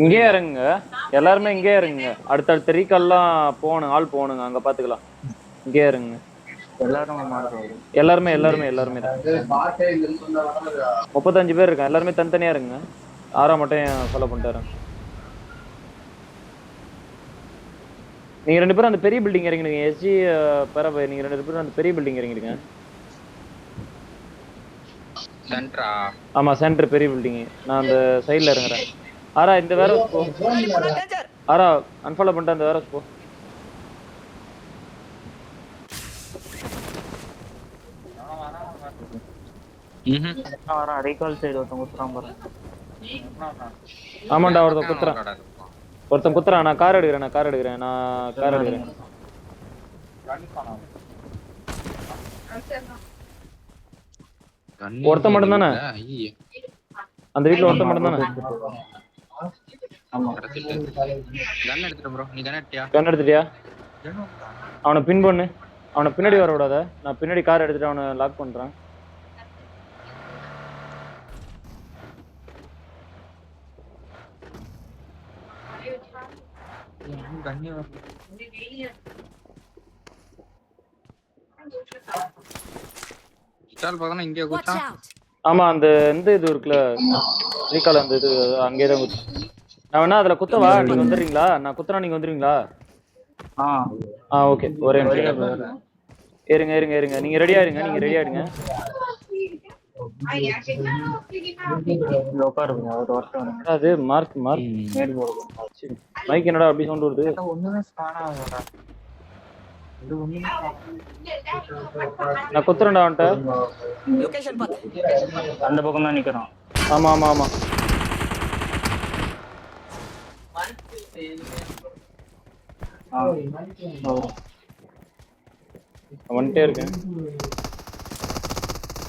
இங்கே இறங்குங்க, எல்லாருமே இங்கே இறங்குங்க. அடுத்தடுத்த ரீகால்லாம் போகணும், ஆள் போகணுங்க, அங்க பாத்துக்கலாம். இங்கே இறங்குங்க எல்லாருமே. 35 பேர் இருக்காங்க, எல்லாருமே தனித்தனியா இருங்க. ஆறா மட்டும் ஃபாலோ பண்ணிட்டாரு. நீங்க 2 பேரும் அந்த பெரிய பில்டிங் இறங்கிடுங்க. எஸ்ஜி பரப நீங்க 2 பேரும் அந்த பெரிய பில்டிங் இறங்கிடுங்க. சென்டரா? ஆமா சென்டர் பெரிய பில்டிங். நான் அந்த சைடுல இறங்குறேன். ஆரா இந்த வேற போ. ஆரா அன்ஃபாலோ பண்ணிட்டு அந்த வேற போ. வர ரீகால் சைடு ஒருத்தன் குத்துறான் பாரு. ஆமாண்டா ஒருத்தன் குத்துறான். நான் கார் எடுக்கிறேன். ஒருத்தன் மட்டும் தானே அந்த வீட்டுல? ஒருத்தன் மட்டும் தானே? கன் எடுத்துட்டியா? அவனை பின் பண்ணு. அவனை பின்னாடி வர விடாத. நான் பின்னாடி கார் எடுத்துட்டு அவனை லாக் பண்றேன். ஆமா அந்த இந்த இது இருக்குல்ல ரீகால், அந்த இது அங்கேயே தான். நான் வேணா அதுல குத்தவா? நீங்க வந்துடுறீங்களா? நான் குத்துறா, நீங்க வந்துடுவீங்களா? ஓகே ஒரே நிமிஷம் இருங்க. நீங்க ரெடியா இருங்க. அது மார்க் மைக் என்னடா அப்படி சவுண்ட் வருது? நான் குத்துறேன்டா அவன்கிட்ட. அந்த பக்கம் தான் நிக்கிறான். ஆமா வந்துட்டே இருக்கேன்.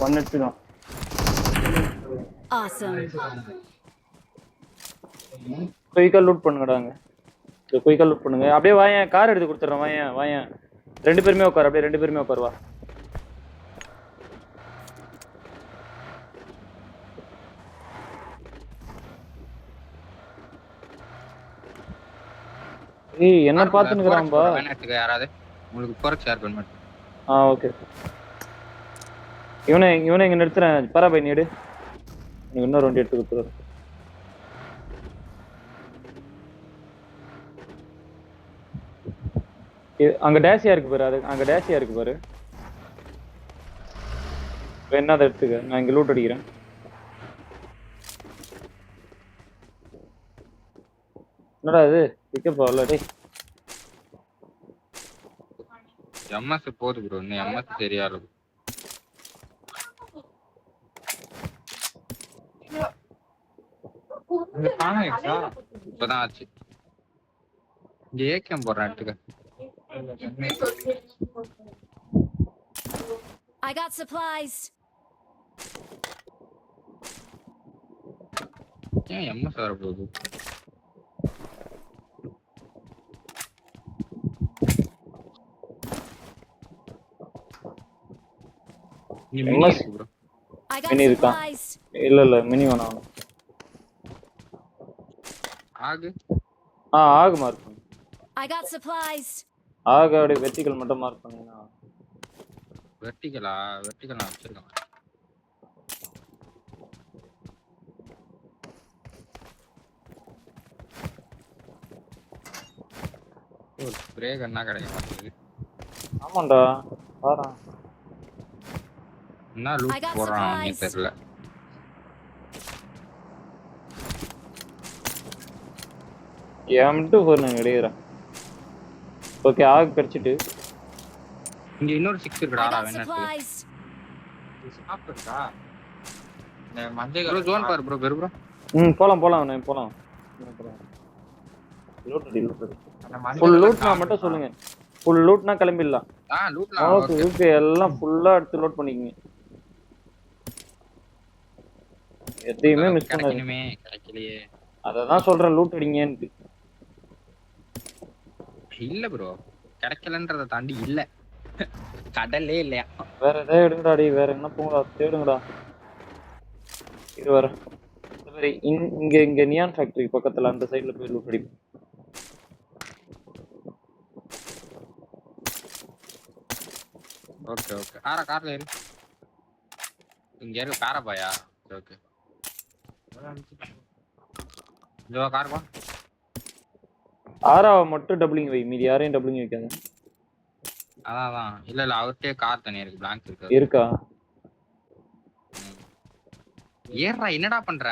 வந்துட்டுதான். குயிக்கா லூட் பண்ணுங்கடாங்க. குயிக்கா லூட் பண்ணுங்க. அப்படியே வாயேன், கார் எடுத்து கொடுத்துறேன். வாயேன் 2 பேருமே உட்காரு. அப்படியே 2 பேருமே உட்காருவா. ஏய் என்ன பாத்துன்னுக்குறான்பா? யாராவது உங்களுக்கு ஃபோரக்ஸ் ஷேர் பண்ண மாட்டேன். ஓகே. இவனை இங்க நிறுத்துறேன். பரபை நீ எடு. நீ இன்னொரு வண்டி எடுத்து கொடுத்துரு. அங்க டேஷியா இருக்கு பாரு. வேணா அதை எடுத்துக்க. நான் இங்க லூட் அடிக்கிறேன். என்னடா இது பிக்கப் ஆகல? டேய் எம்எஸ் போகுது ப்ரோ. இன்னும் எம்எஸ் தெரியாது. இப்பதான் ஆச்சு. இங்க ஏகேம் போடுறேன் எடுத்துக்க. I got supplies. ஏன் எம்எஸ் வர போகுது? மினி இருக்கா? இல்ல மினி வேணாம். ஆகு மார்க் பண்ணு. I got supplies. அப்படியே வெர்டிகல் மட்டும் மார்க் பண்ணுங்க. வெர்டிகலா வச்சிருக்கேன். ஸ்ப்ரே கன்னா கிடைக்க மாட்டேங்குது. ஆமாண்டா பாரு. என்ன லூட் போறானே தெரியல. M24 நான் எடுக்கிறேன். ஓகே ஆக கடிச்சிட்டு. இங்க இன்னொரு 6 இருக்குடா. வேணா சாப்பிட்டா இந்த மஞ்சள் ப்ரோ ஜோன் பாரு ப்ரோ. ப்ரோ போலாம். லூட் அடி. ஃபுல் லூட்னா மட்டும் சொல்லுங்க. ஃபுல் லூட்னா கிளம்பிடலாம். லூட்லாம் ஓகே. எல்லாம் ஃபுல்லா எடுத்து லோட் பண்ணிக்கங்க. எதையுமே மிஸ் பண்ணாதீங்க. கிடைக்கலையே. அததான் சொல்றேன் லூட் அடிங்கன்னு. இல்ல ப்ரோ கிடைக்கலன்றத தாண்டி இல்ல. கடல்லே இல்லையா? வேற ஏதாவது எடுங்கடா டேய், வேற என்ன போங்கடா, தேடுங்கடா. இது வர சரி, இங்க இங்க நியான் ஃபேக்டரி பக்கத்துல அந்த சைடுல போய் லூட் அடிப்போம். Okay okay. கார்ல ஏறு. இங்க இருக்கு காரபாயா. ஓகே. இதோ கார் பா. ஆறாவை மட்டும் டபுளிங் வை, மீதி யாரையும் டபுளிங் வைக்காத. அதான் இல்ல அவர்கிட்டயே கார் தனியா இருக்கு, பிளாங்க் இருக்கு. இருக்கா? ஏறா, என்னடா பண்ற?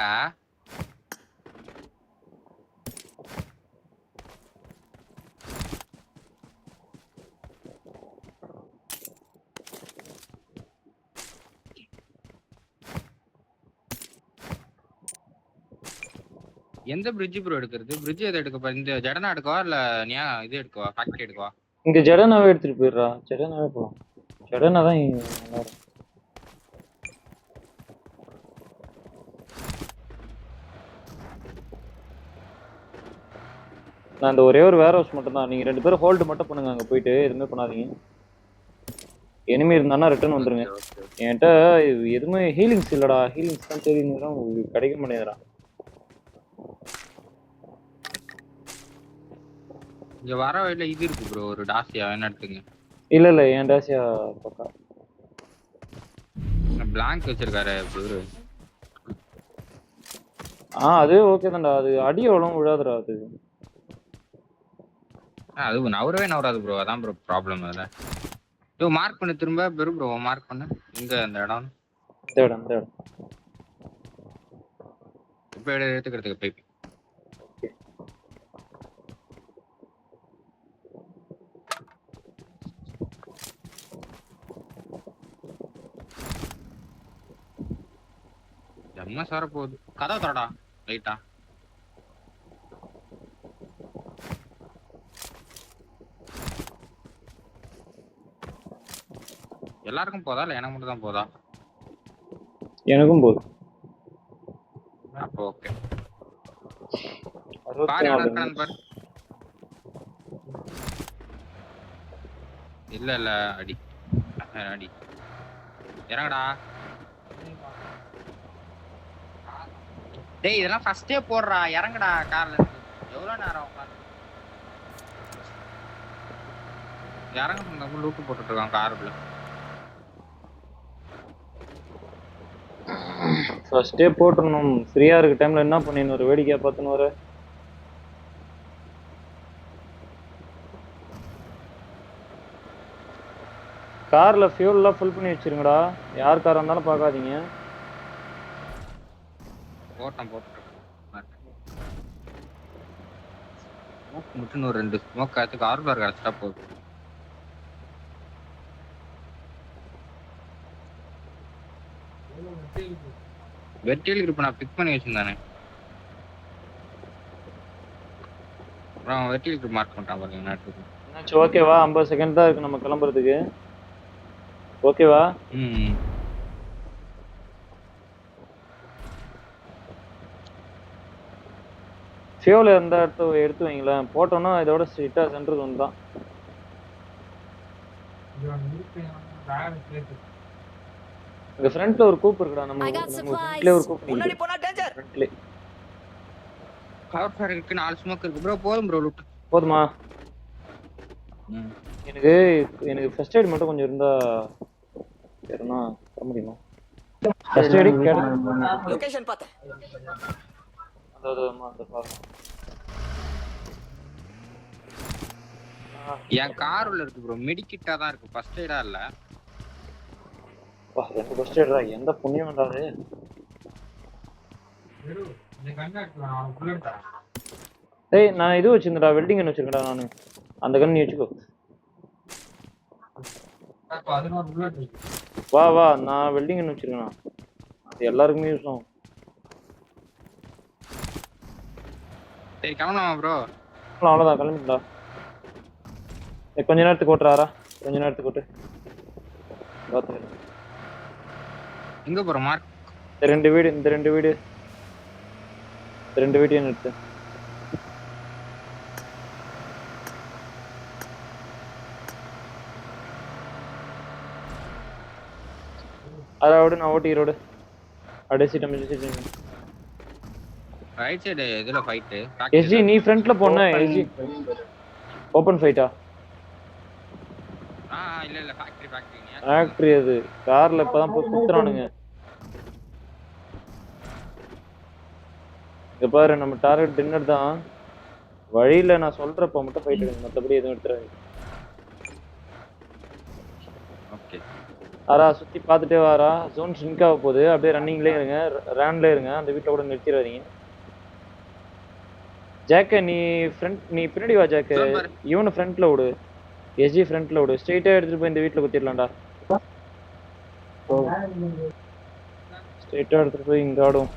எந்த பிரிட்ஜ் ப்ரோ எடுக்கிறது? பிரிட்ஜ் எதை எடுக்க? இந்த ஜடனா எடுக்கவா இல்ல நியா இது எடுக்கவா, ஃபேக்டரி எடுக்கவா? இங்க ஜடனாவே எடுத்துட்டு போயிடுறா, ஜடனாவே போலாம். ஜடனா தான் இங்க நல்லா இருக்கும். நான் இந்த ஒரே ஒரு வேர் ஹவுஸ் மட்டும் தான், நீங்க 2 பேரும் ஹோல்டு மட்டும் பண்ணுங்க, அங்க போயிட்டு எதுவுமே பண்ணாதீங்க. எனிமி இருந்தானா ரிட்டர்ன் வந்துருங்க. என்கிட்ட எதுவுமே ஹீலிங்ஸ் இல்லடா, ஹீலிங்ஸ் தான் தெரியுதுன்னா உங்களுக்கு கிடைக்க மாட்டேங்குதுடா. இங்க வர வழியில இது இருக்கு ப்ரோ, ஒரு டாசியா என்ன எடுத்துங்க. இல்ல என் டாசியா பக்கா பிளாங்க் வச்சிருக்காரு ப்ரோ. அது ஓகே தான்டா, அது அடி எவ்வளவு விழாதுடா அது. அது நவராது ப்ரோ, அதான் ப்ரோ ப்ராப்ளம். அதுல மார்க் பண்ணு, திரும்ப பெரு ப்ரோ மார்க் பண்ணு. எங்க அந்த இடம்? இந்த இடம் இப்ப எடுத்துக்கிறதுக்கு போய் எம்எஸ் வர போகுது. கதை தரடா லைட்டா. எல்லாருக்கும் போதா இல்ல எனக்கு மட்டும் தான் போதா? எனக்கும் போதும். அப்போ ஓகே. பாரு எவ்வளவு இருக்கானு பாரு. இல்ல அடி அடி இறங்கடா. டேய் இதெல்லாம் ஃபர்ஸ்டே போடுறா, இறங்கடா கார்ல இருந்து. எவ்வளவு நேரம் உட்கார்ந்து இறங்க சொன்னா லூட்டு போட்டுட்டு இருக்கான் காருக்குள்ள. ஃபர்ஸ்டே போட்டுறணும். ஃப்ரீயா இருக்க டைம்ல என்ன பண்ணின்னு ஒரு வேடிக்கையா பார்த்துன்னு வர. கார்ல ஃபியூல்லாம் ஃபுல் பண்ணி வச்சிருங்கடா, யார் காரா இருந்தாலும் பார்க்காதீங்க. போட்டு முட்டுன்னு ஒரு 2 ஸ்மோக் ஆச்சு. கார்பர் அடிச்சா போதும். வெட்டியல் குரூப் நான் பிக் பண்ணி வச்சிருந்தானே. அப்புறம் வெட்டியல் குரூப் மார்க் பண்ணிட்டான் பாருங்க. என்னாச்சு? ஓகேவா? 50 செகண்ட் தான் இருக்கு நம்ம கிளம்புறதுக்கு. ஓகேவா? ஃபியூல் எந்த எடுத்து வைங்களேன், போட்டோம்னா இதோட ஸ்ட்ரிக்டா சென்டருக்கு வந்துதான். இங்க ஃப்ரண்ட்ல ஒரு கூப் இருக்குடா, நம்ம ஃப்ரண்ட்ல ஒரு கூப் முன்னாடி போனா டேஞ்சர். ஃப்ரண்ட்ல கவர் ஃபயர் இருக்கு, 4 ஸ்மோக் இருக்கு ப்ரோ. போதும் ப்ரோ லூட். போதுமா? எனக்கு ஃபர்ஸ்ட் எய்ட் மட்டும் கொஞ்சம் இருந்தா ஏறனா தர முடியுமா? ஃபர்ஸ்ட் எய்ட் கேட் லொகேஷன் பார்த்தேன். அதாவது அந்த பாருங்க. என் கார் உள்ள இருக்கு ப்ரோ, மெடிக்கிட்டா தான் இருக்கு, ஃபர்ஸ்ட் எய்டா இல்ல. வா, ரெண்டு ஃபர்ஸ்ட் எய்டா, எந்த புண்ணியம் வந்தாரு. டேய் நான் இது வச்சிருந்தடா, வெல்டிங் கன் வச்சிருக்கேன்டா நானு. அந்த கன் நீ வச்சுக்கோ. வா நான் வெல்டிங் கன் வச்சிருக்கேன், அது எல்லாருக்குமே யூஸ் ஆகும். சரி கிளம்பலாமா ப்ரோ? அவ்வளோதான், கிளம்பிட்டா. கொஞ்ச நேரத்துக்கு ஓட்டுறாரா? கொஞ்ச நேரத்துக்கு ஓட்டு. எங்க போற மார்க்? இந்த ரெண்டு வீடு நிறுத்து. அதோட நான் ஓட்டி ரோடு அடிச்சிட்டேன். ரைட் சைடு இதுல ஃபைட் எஸ்ஜி நீ ஃப்ரண்ட்ல போன எஸ்ஜி ஓபன் ஃபைட்டா? இல்ல ஃபேக்டரி ஃபேக்டரி அது கார்ல இப்பதான் போய் குத்துறானுங்க. இங்க பாரு நம்ம டார்கெட் டின்னர் தான். வழியில நான் சொல்றப்ப மட்டும் ஃபைட் எடுங்க, மத்தபடி எதுவும் எடுத்துறாங்க. ஓகே ஆரா சுத்தி பார்த்துட்டே வாரா. ஜோன் ஷ்ரிங்க் ஆக போகுது, அப்படியே ரன்னிங்லேயே இருங்க, ரேண்ட்லேயே இருங்க. அந்த வீட்டில் கூட நிறுத்திடாதீங்க. ஜாக்க நீ பின்னாடி வா ஜாக்கு. இவனு ஃப்ரண்ட்ல விடு, எஸ்ஜி ஃப்ரண்ட்ல விடு. ஸ்ட்ரெயிட்டா எடுத்துட்டு போய் இந்த வீட்டில் குத்திடலாம்டா. ஸ்ட்ரெயிட்டா எடுத்துட்டு போய் இங்க ஆடும்.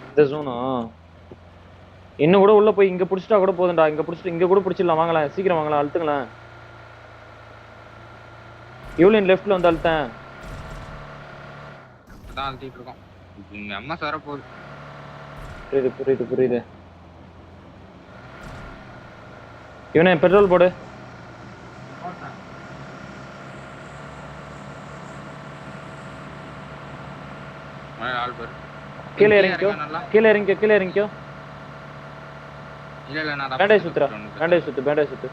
இந்த ஜோனா இன்னும் கூட உள்ள போய் இங்க புடிச்சிட்டா கூட போதும்டா. இங்க புடிச்சிட்டு இங்க கூட புடிச்சிடலாம். வாங்கலாம், சீக்கிரம் வாங்கலாம், அழுத்துங்களேன். யூலின் லெஃப்ட்ல வந்து அழுத்தேன். அதான் அழுத்திட்டு இருக்கோம். இங்க அம்மா வர போகுது. புரியுது. இவனே பெட்ரோல் போடு. ஆள் பேர் கீழே இறங்கிக்கோ. இல்ல நான் பேண்டேஜ் சுத்து.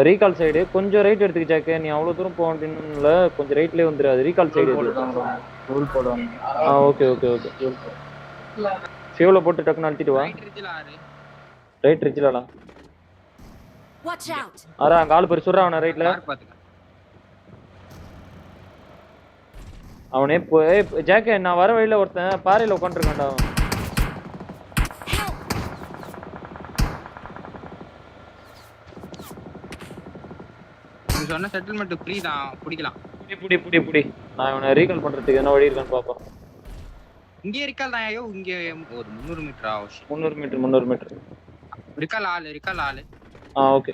ரீகால் சைடு கொஞ்சம் ரைட் எடுத்துக்க ஜாக்கு. நீ அவ்வளவு தூரம் போக வேண்டியதுல கொஞ்சம் ரைட்லயே வந்துரு. அது ரீகால் சைடு. ரூல் போடுவாங்க. ஓகே. ஃபியூல போட்டு டக்குன்னு அழுத்திட்டு வா. ரைட் ரிட்ஜ்லடா. Watch out. அரா அங்க ஆளு பேர் சுறா. அவன ரைட்ல அவனே போய் ஜாக்கு நான் வர வழியில ஒருத்தன் பாறையில உட்காந்துருக்கான்டா. அவன் நீ சொன்ன செட்டில்மென்ட் ஃப்ரீ தான், பிடிக்கலாம். புடி. நான் இவனை ரீகால் பண்றதுக்கு என்ன வழி இருக்கான்னு பாப்போம். இங்கே இருக்கால் தான். ஐயோ இங்க ஒரு 300 மீட்டர் ஆகும். 300 மீட்டர் இருக்கால் ஆளு. ஓகே.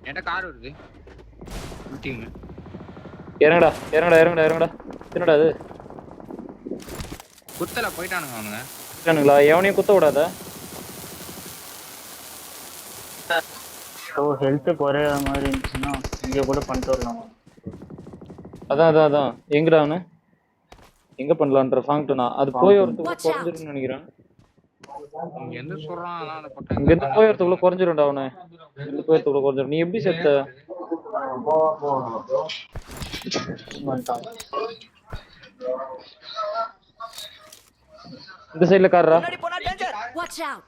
என்கிட்ட கார் வருது. இறங்கடா. என்னடா அது? குத்தல போயிட்டானுங்க அவனுங்க. எவனையும் குத்த விடாத. ஹெல்த் குறையாத மாதிரி இருந்துச்சுன்னா இங்க கூட பண்ணிட்டு வரலாம். அதான் எங்கடா அவனு எங்க பண்ணலான்ற ஃபாங்க்டனா அது போய் ஒருத்தவங்க குறைஞ்சிருன்னு நினைக்கிறேன். இங்க எந்த சொல்றான் அதான் அந்த பக்கம். இங்க இருந்து போய் ஒருத்தவங்க குறைஞ்சிரும்டா. அவனு இங்க போய் ஒருத்தவங்க குறைஞ்சிரும். நீ எப்படி செத்த? இந்த சைடுல கார்ரா. Watch out.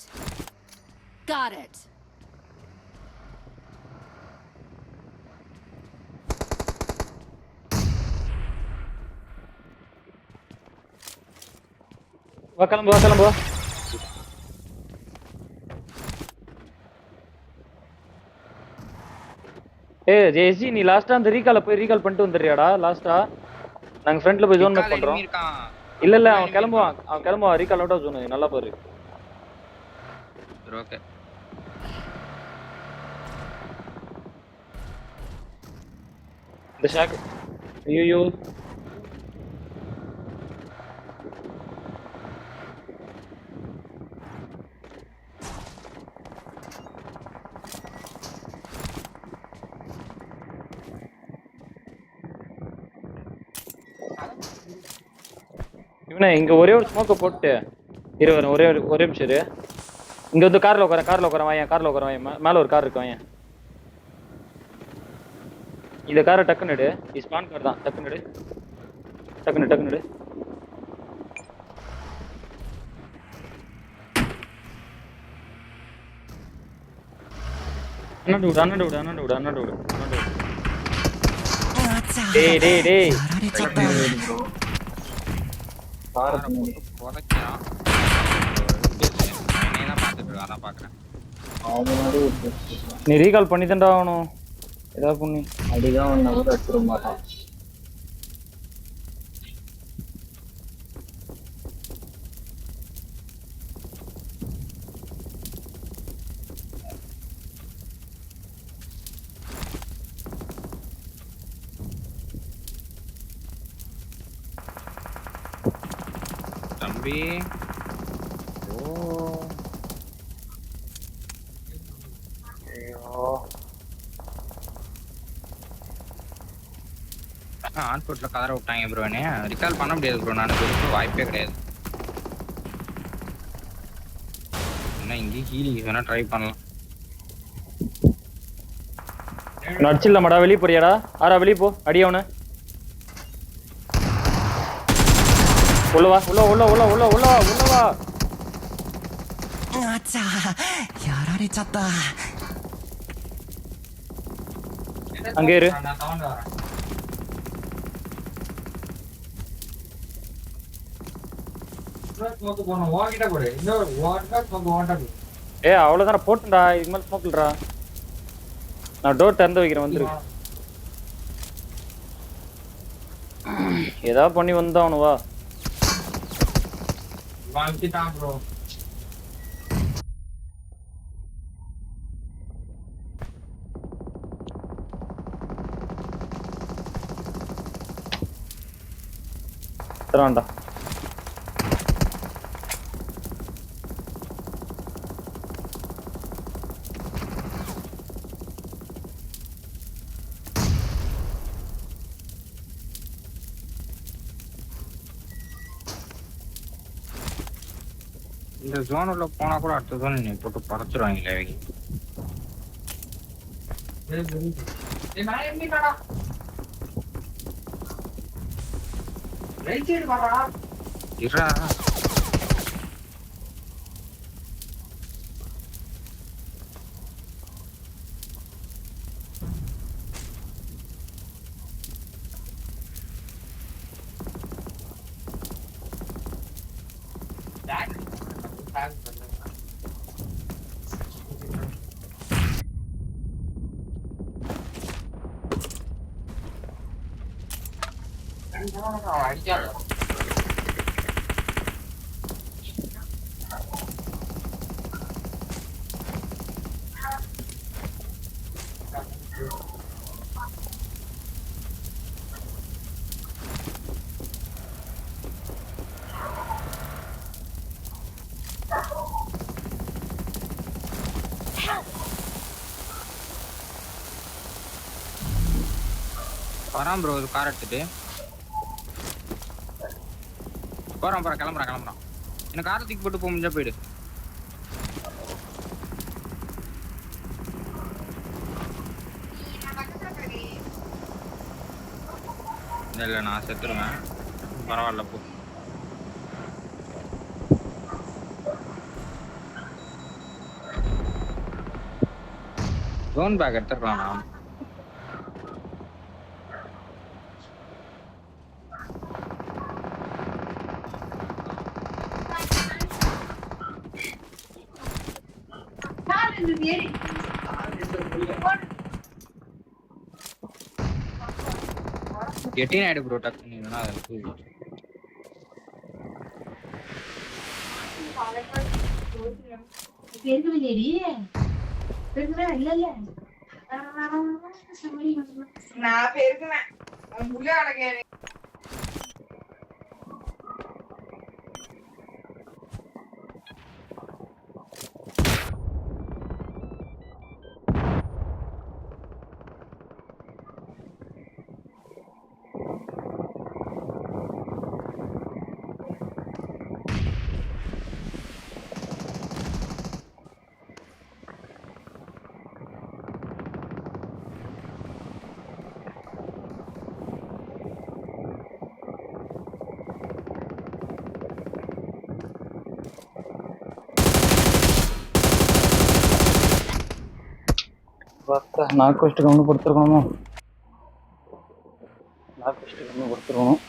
Got it. வா கிளம்பு. ஜெயசி நீ லாஸ்டா அந்த ரீகால் பண்ணிட்டு வந்துறியாடா? லாஸ்டா நாங்க ஃப்ரண்ட்ல போய் ஜோன் மேப் பண்றோம். இல்ல அவன் கிளம்புவான். Recall out of zone. நல்லா பாரு. ஓகே. இந்த ஷாக். ஐயோ இவனே இங்க ஒரே ஒரு ஸ்மோக்க போட்டு வரும். ஒரே நிமிஷம் இரு. இங்க வந்து கார்ல உட்கார வாயன். மேல ஒரு கார் இருக்கு வாயன். இந்த காரை டக்குன்னு எடு. ஸ்பான் கார் தான். டக்குன்னு எடு. அண்ணாண்டு விடு. டேய் நீ ரீகால் பண்ணி தான்டா ஆகணும். ஏதாவது பண்ணி அடிதான் ஒன்று கூட எடுத்துட மாட்டான். தம்பி. ஓ ஐயோ ஆன்போர்ட்ல கதற விட்டாங்க ப்ரோ. என்ன ரிகால் பண்ண முடியாது ப்ரோ. நான் வாய்ப்பே கிடையாது. என்ன இங்கே ஹீலிங் வேணா ட்ரை பண்ணலாம். நடிச்சிடலாமாடா? வெளியே போறியாடா? ஆறா வெளியே போ, அடியவன. உள்ளவா உள்ள உள்ள உள்ள உள்ள உள்ள வா உள்ள வா. あちゃやられちゃった அங்கே இரு. நான் தவண்டு வரேன். ஸ்மோக் போணும். வாங்கிட்ட போடு. இன்னொரு வாட்டா ஸ்மோக் வாட்டா போடு. அவ்வளவுதான போட்டுடா. இதுக்கு மேல ஸ்மோக் இல்லடா. நான் டோர் திறந்து வைக்கிறேன், வந்துரு. ஏதாவது பண்ணி வந்தாவனு வா. வாங்கிட்டான் ப்ரோ. தரான்டா. இந்த ஜோனுக்குள்ள போனா கூட அடுத்த ஜோன் நீ போட்டு பறச்சுருவாங்களே அவங்க. நான் எப்படிடா ரைட் சைடு வரா இரா. அடிக்காத. வரான் ப்ரோ. இது கார் எடுத்துட்டு போறான் போறான். கிளம்புறான். எனக்கு காரை தூக்கி போட்டு போக முடிஞ்சா போயிடு. இல்லை நான் செத்துருவேன். பரவாயில்ல போ. ஜோன் பேக் எடுத்துக்கலாம் நான். எட்டின் ஆயிடு ப்ரோ. டக்கு நீ வேணா அதை நான் பெருக்குனேன். உள்ள அடங்க நாக்கு வச்சுட்டு கவனம் கொடுத்துருக்கணுமோ? நாக்கு வச்சுட்டு கவனம் கொடுத்துருக்கணும்.